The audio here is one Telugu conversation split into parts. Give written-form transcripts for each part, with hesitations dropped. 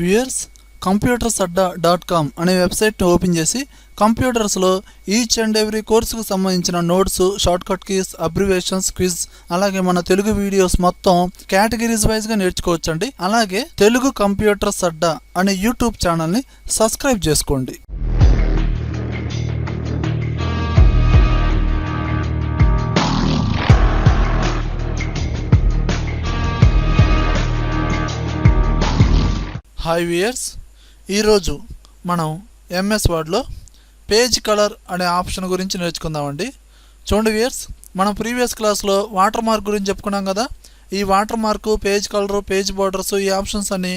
వ్యూయర్స్, computersadda.com అనే వెబ్సైట్ని ఓపెన్ చేసి కంప్యూటర్స్లో ఈచ్ అండ్ ఎవ్రీ కోర్సుకు సంబంధించిన notes, shortcut keys, abbreviations, quiz, అలాగే మన తెలుగు వీడియోస్ మొత్తం కేటగిరీస్ వైజ్గా నేర్చుకోవచ్చండి. అలాగే తెలుగు కంప్యూటర్స్ అడ్డా అనే యూట్యూబ్ ఛానల్ని సబ్స్క్రైబ్ చేసుకోండి. హాయ్ వ్యూయర్స్, ఈరోజు మనం ఎంఎస్ వర్డ్లో పేజ్ కలర్ అనే ఆప్షన్ గురించి నేర్చుకుందామండి. చూడండి వ్యూయర్స్, మనం ప్రీవియస్ క్లాస్లో వాటర్ మార్క్ గురించి చెప్పుకున్నాం కదా. ఈ water mark, page colour, page borders, ఈ ఆప్షన్స్ అన్ని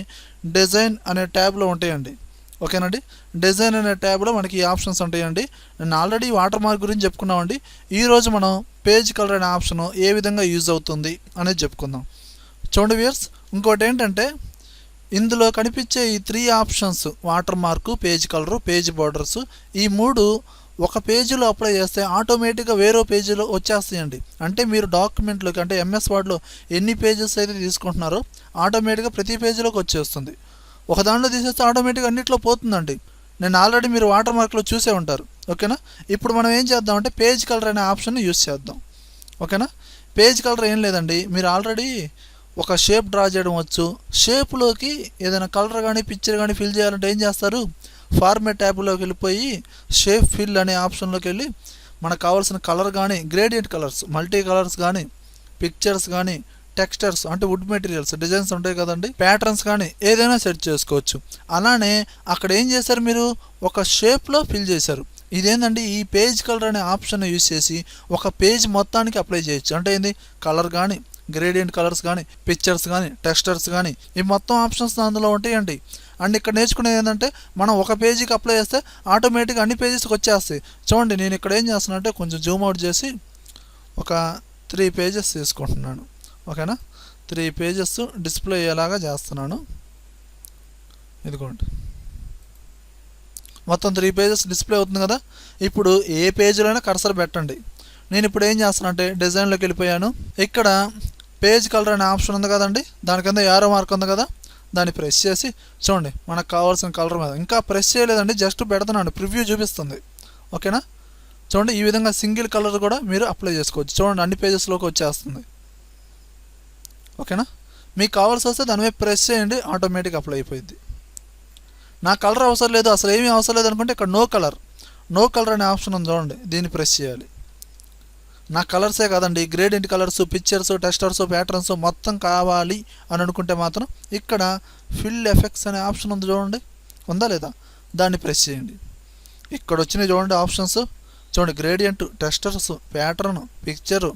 డిజైన్ అనే ట్యాబ్లో ఉంటాయండి. ఓకేనండి, డిజైన్ అనే ట్యాబ్లో మనకి ఈ ఆప్షన్స్ ఉంటాయండి. నేను ఆల్రెడీ వాటర్ మార్క్ గురించి చెప్పుకున్నామండి. ఈరోజు మనం పేజ్ కలర్ అనే ఆప్షన్ ఏ విధంగా యూజ్ అవుతుంది అనేది చెప్పుకుందాం. చూడండి వ్యూయర్స్, ఇంకోటి ఏంటంటే ఇందులో కనిపించే ఈ 3 options, water mark, page colour, page borders, ఈ 3 ఒక పేజీలో అప్లై చేస్తే ఆటోమేటిక్గా వేరే పేజీలో వచ్చేస్తాయండి. అంటే మీరు డాక్యుమెంట్లోకి, అంటే ఎంఎస్ వర్డ్లో ఎన్ని పేజెస్ అయితే తీసుకుంటున్నారో ఆటోమేటిక్గా ప్రతి పేజీలోకి వచ్చేస్తుంది. ఒక దాంట్లో తీసేస్తే ఆటోమేటిక్గా అన్నింటిలో పోతుందండి. నేను ఆల్రెడీ మీరు వాటర్ మార్క్లో చూసే ఉంటారు. ఓకేనా, ఇప్పుడు మనం ఏం చేద్దామంటే పేజ్ కలర్ అనే ఆప్షన్ యూస్ చేద్దాం. ఓకేనా, పేజ్ కలర్ ఏం లేదండి, మీరు ఆల్రెడీ ఒక షేప్ డ్రా చేయడం వచ్చు. షేప్లోకి ఏదైనా కలర్ కానీ పిక్చర్ కానీ ఫిల్ చేయాలంటే ఏం చేస్తారు, ఫార్మేట్ ట్యాబ్లోకి వెళ్ళిపోయి షేప్ ఫిల్ అనే ఆప్షన్లోకి వెళ్ళి మనకు కావాల్సిన కలర్ కానీ, గ్రేడియంట్ కలర్స్, మల్టీ కలర్స్ కానీ, పిక్చర్స్ కానీ, టెక్స్చర్స్ అంటే వుడ్ మెటీరియల్స్, డిజైన్స్ ఉంటాయి కదండి, ప్యాటర్న్స్ కానీ ఏదైనా సెట్ చేసుకోవచ్చు. అలానే అక్కడ ఏం చేశారు, మీరు ఒక షేప్లో ఫిల్ చేశారు. ఇదేంటంటే ఈ పేజ్ కలర్ అనే ఆప్షన్ యూజ్ చేసి ఒక పేజ్ మొత్తానికి అప్లై చేయొచ్చు. అంటే ఏంది, కలర్ కానీ, గ్రేడియంట్ కలర్స్ కానీ, పిక్చర్స్ కానీ, టెక్స్చర్స్ కానీ, ఈ మొత్తం ఆప్షన్స్ అందులో ఉంటాయండి. అండ్ ఇక్కడ నేర్చుకునేది ఏంటంటే మనం ఒక పేజీకి అప్లై చేస్తే ఆటోమేటిక్గా అన్ని పేజెస్కి వచ్చేస్తాయి. చూడండి, నేను ఇక్కడ ఏం చేస్తున్నా అంటే కొంచెం జూమ్ అవుట్ చేసి ఒక 3 పేజెస్ తీసుకుంటున్నాను. ఓకేనా, 3 పేజెస్ డిస్ప్లే అయ్యేలాగా చేస్తున్నాను. ఇదిగోండి, మొత్తం 3 పేజెస్ డిస్ప్లే అవుతుంది కదా. ఇప్పుడు ఏ పేజీలో అయినా కర్సర్ పెట్టండి. నేను ఇప్పుడు ఏం చేస్తున్నా అంటే డిజైన్లోకి వెళ్ళిపోయాను. ఇక్కడ పేజ్ కలర్ అనే ఆప్షన్ ఉంది కదండి, దాని కింద యారో మార్క్ ఉంది కదా, దాన్ని ప్రెస్ చేసి చూడండి మనకు కావాల్సిన కలర్ మీద, ఇంకా ప్రెస్ చేయలేదండి, జస్ట్ పెడుతున్నాను, ప్రివ్యూ చూపిస్తుంది. ఓకేనా, చూడండి ఈ విధంగా సింగిల్ కలర్ కూడా మీరు అప్లై చేసుకోవచ్చు. చూడండి అన్ని పేజెస్లోకి వచ్చేస్తుంది. ఓకేనా, మీకు కావాల్సి వస్తే దాని మీద ప్రెస్ చేయండి, ఆటోమేటిక్ అప్లై అయిపోయింది. నా కలర్ అవసరం లేదు, అసలు ఏమీ అవసరం లేదు అనుకుంటే ఇక్కడ నో కలర్ అనే ఆప్షన్ ఉంది చూడండి, దీన్ని ప్రెస్ చేయాలి. నా కలర్సే కాదండి, gradient colours, pictures, textures, patterns మొత్తం కావాలి అని అనుకుంటే మాత్రం ఇక్కడ ఫిల్ ఎఫెక్ట్స్ అనే ఆప్షన్ ఉంది చూడండి, ఉందా లేదా, దాన్ని ప్రెస్ చేయండి. ఇక్కడ వచ్చినాయి చూడండి ఆప్షన్స్. చూడండి గ్రేడియంట్, టెక్స్చర్స్, ప్యాటర్న్, పిక్చరు.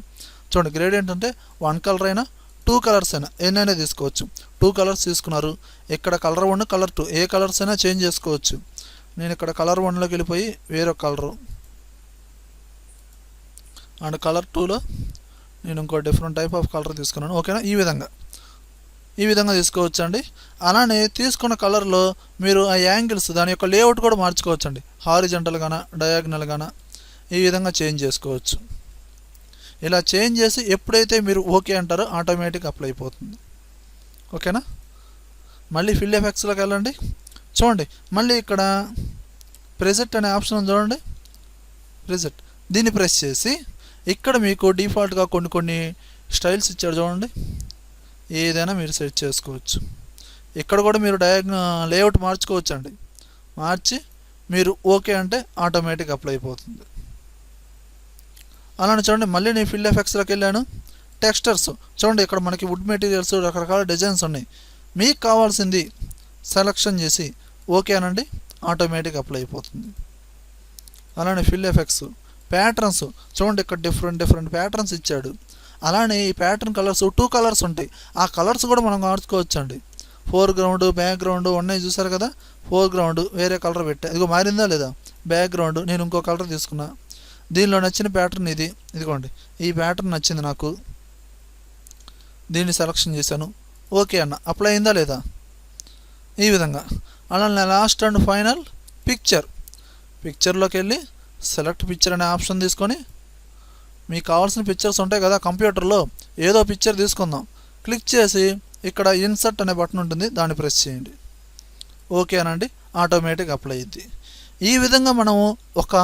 చూడండి గ్రేడియంట్ అంటే 1 కలర్ అయినా 2 కలర్స్ అయినా ఎన్నైనా తీసుకోవచ్చు. 2 కలర్స్ తీసుకున్నారు. ఇక్కడ కలర్ 1, కలర్ 2 ఏ కలర్స్ అయినా చేంజ్ చేసుకోవచ్చు. నేను ఇక్కడ కలర్ 1లోకి వెళ్ళిపోయి వేరొక కలరు, అండ్ కలర్ 2లో నేను ఇంకో డిఫరెంట్ టైప్ ఆఫ్ కలర్ తీసుకున్నాను. ఓకేనా, ఈ విధంగా తీసుకోవచ్చు అండి. అలానే తీసుకున్న కలర్లో మీరు ఆ యాంగిల్స్, దాని యొక్క లేఅవుట్ కూడా మార్చుకోవచ్చు అండి. హారిజంటల్ గానా, డయాగ్నల్ గానా, ఈ విధంగా చేంజ్ చేసుకోవచ్చు. ఇలా చేంజ్ చేసి ఎప్పుడైతే మీరు ఓకే అంటారో ఆటోమేటిక్ అప్లై అయిపోతుంది. ఓకేనా, మళ్ళీ ఫిల్ ఎఫెక్ట్స్లోకి వెళ్ళండి. చూడండి మళ్ళీ ఇక్కడ ప్రెజెంట్ అనే ఆప్షన్ చూడండి, ప్రెజెంట్, దీన్ని ప్రెస్ చేసి ఇక్కడ మీకు డిఫాల్ట్గా కొన్ని స్టైల్స్ ఇచ్చారు చూడండి, ఏదైనా మీరు సెట్ చేసుకోవచ్చు. ఇక్కడ కూడా మీరు లేఅవుట్ మార్చుకోవచ్చు అండి. మార్చి మీరు ఓకే అంటే ఆటోమేటిక్ అప్లై అయిపోతుంది. అలానే చూడండి మళ్ళీ నేను ఫిల్ ఎఫెక్ట్స్లోకి వెళ్ళాను. టెక్స్చర్స్ చూడండి, ఇక్కడ మనకి వుడ్ మెటీరియల్స్, రకరకాల డిజైన్స్ ఉన్నాయి. మీకు కావాల్సింది సెలెక్షన్ చేసి ఓకే అనండి, ఆటోమేటిక్ అప్లై అయిపోతుంది. అలానే ఫిల్ ఎఫెక్ట్స్, ప్యాటర్న్స్ చూడండి, ఇక్కడ డిఫరెంట్ ప్యాటర్న్స్ ఇచ్చాడు. అలానే ఈ ప్యాటర్న్ కలర్స్ 2 కలర్స్ ఉంటాయి. ఆ కలర్స్ కూడా మనం మార్చుకోవచ్చు అండి. ఫోర్గ్రౌండ్, బ్యాక్గ్రౌండ్ ఉన్నాయి చూసారు కదా. ఫోర్గ్రౌండ్ వేరే కలర్ పెట్టా, ఇదిగో మారిందా లేదా. బ్యాక్గ్రౌండ్ నేను ఇంకో కలర్ తీసుకున్నా. దీనిలో నచ్చిన ప్యాటర్న్ ఇదిగోండి, ఈ ప్యాటర్న్ నచ్చింది నాకు, దీన్ని సెలెక్షన్ చేశాను. ఓకే అన్న, అప్లై అయిందా లేదా, ఈ విధంగా. అలానే లాస్ట్ అండ్ ఫైనల్ పిక్చర్లోకి వెళ్ళి సెలెక్ట్ పిక్చర్ అనే ఆప్షన్ తీసుకొని మీకు కావాల్సిన పిక్చర్స్ ఉంటాయి కదా కంప్యూటర్లో, ఏదో పిక్చర్ తీసుకుందాం. క్లిక్ చేసి ఇక్కడ ఇన్సర్ట్ అనే బటన్ ఉంటుంది, దాన్ని ప్రెస్ చేయండి. ఓకే అనండి, ఆటోమేటిక్ అప్లై అయ్యింది. ఈ విధంగా మనము ఒక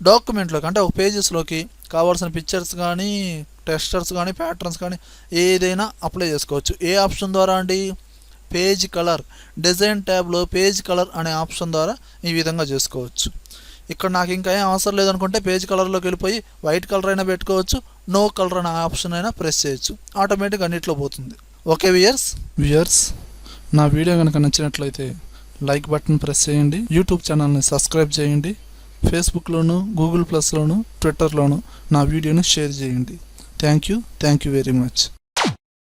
డాక్యుమెంట్లోకి అంటే ఒక పేజెస్లోకి కావాల్సిన పిక్చర్స్ కానీ టెక్స్చర్స్ కానీ ప్యాటర్న్స్ కానీ ఏదైనా అప్లై చేసుకోవచ్చు. ఏ ఆప్షన్ ద్వారా అండి? Page colour. డిజైన్ ట్యాబ్లో పేజ్ కలర్ అనే ఆప్షన్ ద్వారా ఈ విధంగా చేసుకోవచ్చు. ఇక్కడ నాకు ఇంకా ఏం అవసరం లేదనుకుంటే పేజ్ కలర్లోకి వెళ్ళిపోయి వైట్ కలర్ అయినా పెట్టుకోవచ్చు, నో కలర్ అనే ఆప్షన్ అయినా ప్రెస్ చేయొచ్చు, ఆటోమేటిక్ అన్నిట్లో పోతుంది. ఓకే వ్యూయర్స్, నా వీడియో కనుక నచ్చినట్లయితే లైక్ బటన్ ప్రెస్ చేయండి, యూట్యూబ్ ఛానల్ని సబ్స్క్రైబ్ చేయండి, ఫేస్బుక్లోను గూగుల్ ప్లస్లోను ట్విట్టర్లోను నా వీడియోని షేర్ చేయండి. Thank you very much.